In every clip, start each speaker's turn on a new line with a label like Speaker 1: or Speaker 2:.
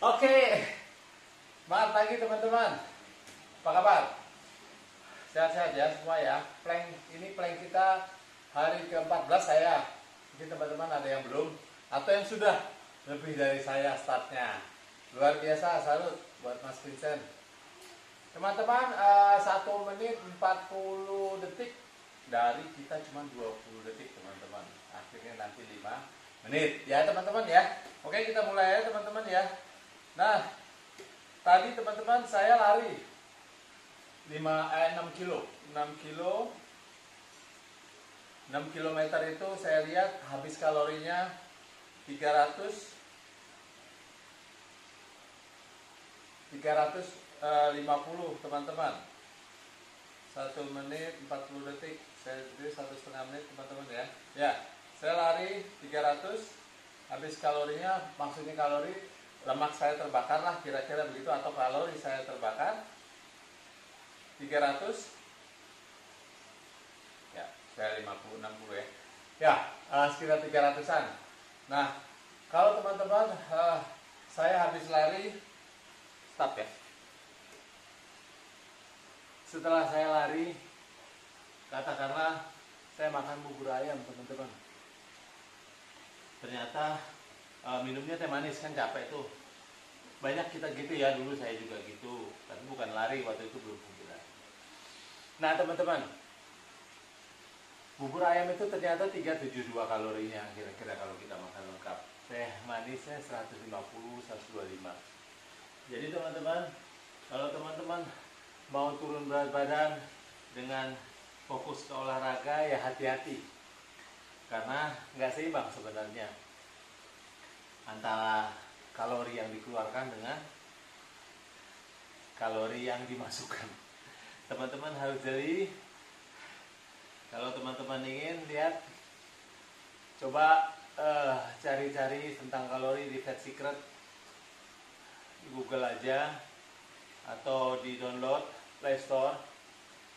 Speaker 1: Oke, selamat pagi teman-teman. Apa kabar? Sehat-sehat ya semua ya. Ini plank kita hari ke-14 saya. Mungkin teman-teman ada yang belum atau yang sudah lebih dari saya startnya. Luar biasa, salut buat Mas Vincent. Teman-teman, 1 menit 40 detik dari kita cuma 20 detik teman-teman. Akhirnya nanti 5 menit ya teman-teman ya. Oke, kita mulai ya teman-teman ya. Nah, tadi teman-teman saya lari 6 kilo 6 kilometer itu saya lihat habis kalorinya 350 teman-teman. 1 menit 40 detik, saya jadi 1,5 menit teman-teman ya. Ya, saya lari 300, habis kalorinya, maksudnya kalori lemak saya terbakar lah kira-kira begitu, atau kalori saya terbakar 300 ya, saya 50-60 ya. Ya, sekitar 300-an. Nah, kalau teman-teman saya habis lari, stop ya. Setelah saya lari, katakanlah saya makan bubur ayam teman-teman. Ternyata minumnya teh manis, kan capek tuh. Banyak kita gitu ya, dulu saya juga gitu. Tapi bukan lari, waktu itu belum populer. Nah teman-teman, bubur ayam itu ternyata 372 kalorinya kira-kira kalau kita makan lengkap. Teh manisnya 150, 125. Jadi teman-teman, kalau teman-teman mau turun berat badan dengan fokus ke olahraga, ya hati-hati. Karena nggak seimbang sebenarnya antara kalori yang dikeluarkan dengan kalori yang dimasukkan. Teman-teman harus jeli. Kalau teman-teman ingin lihat, coba cari-cari tentang kalori di Fat Secret, di Google aja atau di download Play Store.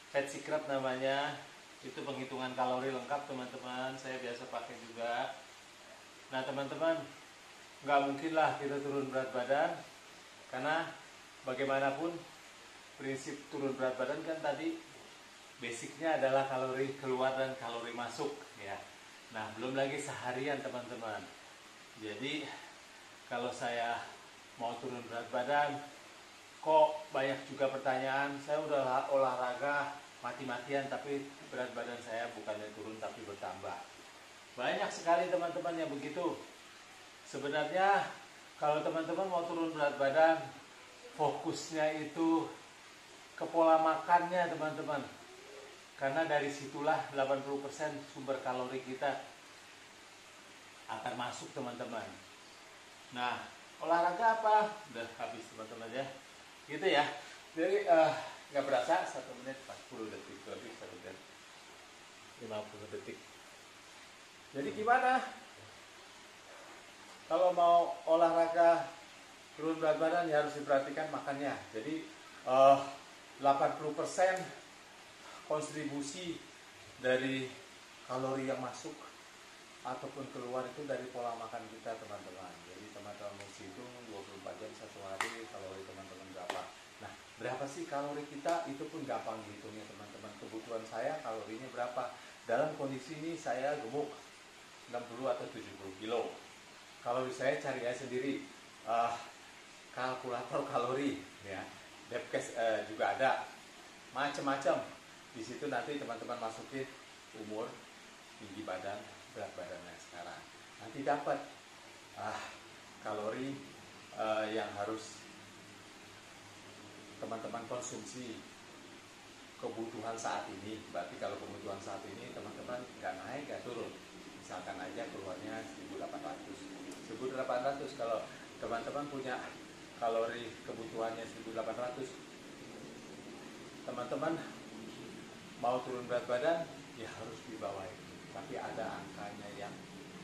Speaker 1: Fat Secret namanya, itu penghitungan kalori lengkap teman-teman. Saya biasa pakai juga. Nah teman-teman, nggak mungkin lah kita turun berat badan, karena bagaimanapun prinsip turun berat badan kan tadi basicnya adalah kalori keluar dan kalori masuk ya. Nah belum lagi seharian teman-teman. Jadi kalau saya mau turun berat badan, kok banyak juga pertanyaan. Saya udah olahraga mati-matian tapi berat badan saya bukannya turun tapi bertambah. Banyak sekali teman-teman yang begitu. Sebenarnya kalau teman-teman mau turun berat badan, fokusnya itu ke pola makannya teman-teman. Karena dari situlah 80% sumber kalori kita akan masuk teman-teman. Nah, olahraga apa? Udah habis teman-teman ya. Gitu ya. Jadi nggak berasa 1 menit 40 detik, lebih 1 menit 50 detik. Jadi gimana? Kalau mau olahraga turun berat badan ya harus diperhatikan makannya. Jadi 80% kontribusi dari kalori yang masuk ataupun keluar itu dari pola makan kita teman-teman. Jadi teman-teman mesti hitung 24 jam satu hari kalori teman-teman berapa. Nah berapa sih kalori kita, itu pun gampang dihitungnya teman-teman. Kebutuhan saya kalorinya berapa. Dalam kondisi ini saya gemuk 60 atau 70 kilo. Kalau saya cari aja sendiri kalkulator kalori ya, Depkes juga ada, macam-macam. Di situ nanti teman-teman masukin umur, tinggi badan, berat badannya sekarang. Nanti dapat kalori yang harus teman-teman konsumsi kebutuhan saat ini. Berarti kalau kebutuhan saat ini teman-teman nggak naik, nggak turun. Misalkan aja keluarnya 1800. Kalau teman-teman punya kalori kebutuhannya 1800, teman-teman mau turun berat badan ya harus di bawah itu. Tapi ada angkanya yang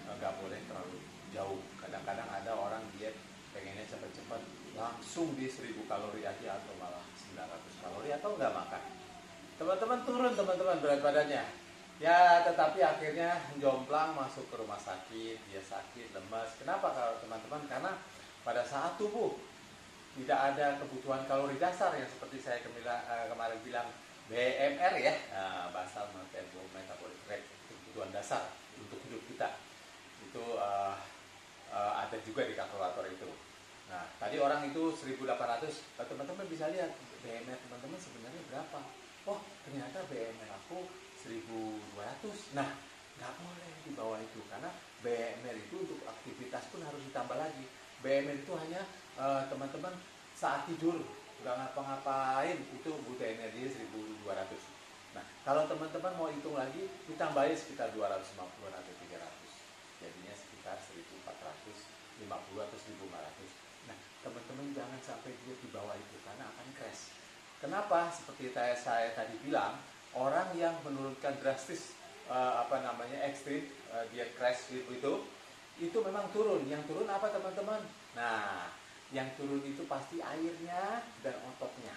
Speaker 1: nggak boleh terlalu jauh. Kadang-kadang ada orang diet pengennya cepat-cepat langsung di 1000 kalori aja, atau malah 900 kalori, atau nggak makan. Teman-teman turun teman-teman berat badannya. Ya tetapi akhirnya jomplang masuk ke rumah sakit, dia sakit, lemas. Kenapa kalau teman-teman? Karena pada saat tubuh tidak ada kebutuhan kalori dasar yang seperti saya kemarin bilang BMR ya, basal metabolic rate, kebutuhan dasar untuk hidup kita itu ada juga di kalkulator itu. Nah, tadi orang itu 1800, teman-teman bisa lihat BMR teman-teman sebenarnya berapa. Oh, ternyata BMR aku 1200. Nah, nggak boleh di bawah itu, karena BMR itu untuk aktivitas pun harus ditambah lagi. BMR itu hanya teman-teman saat tidur, nggak ngapa-ngapain, itu butuh energi 1200. Nah, kalau teman-teman mau hitung lagi, ditambahin sekitar 250 atau 300. Jadinya sekitar 1450 atau 1500. Nah, teman-teman jangan sampai dia di bawah itu, karena akan crash. Kenapa? Seperti saya tadi bilang, orang yang menurunkan drastis ekstrim, dia crash itu memang turun. Yang turun apa teman-teman? Nah, yang turun itu pasti airnya dan ototnya,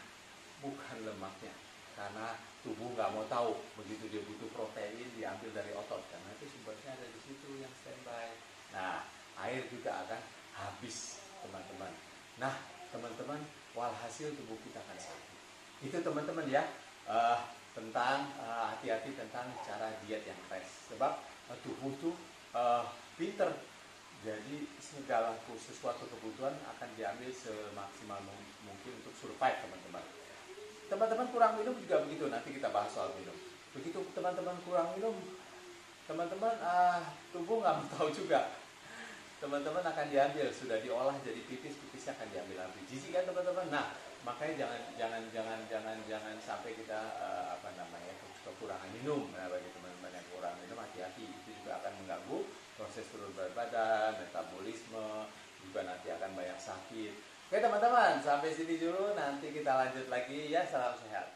Speaker 1: bukan lemaknya. Karena tubuh nggak mau tahu, begitu dia butuh protein diambil dari otot, karena itu sumbernya ada di situ yang standby. Nah, air juga akan habis teman-teman. Nah, teman-teman, walhasil tubuh kita akan sakit. Itu teman-teman ya, tentang hati-hati tentang cara diet yang crash. Sebab tubuh tuh pinter, jadi segala sesuatu kebutuhan akan diambil semaksimal mungkin untuk survive teman-teman. Teman-teman kurang minum juga begitu, nanti kita bahas soal minum. Begitu teman-teman kurang minum, teman-teman tubuh nggak mau tahu juga. Teman-teman akan diambil, sudah diolah jadi pipisnya akan diambil habis. Jijik kan teman-teman? Nah, makanya jangan sampai kita kekurangan minum. Nah, bagi teman-teman yang kurang minum, hati-hati, itu juga akan mengganggu proses turun berat badan, metabolisme, juga nanti akan banyak sakit. Oke teman-teman, sampai sini dulu, nanti kita lanjut lagi ya. Salam sehat.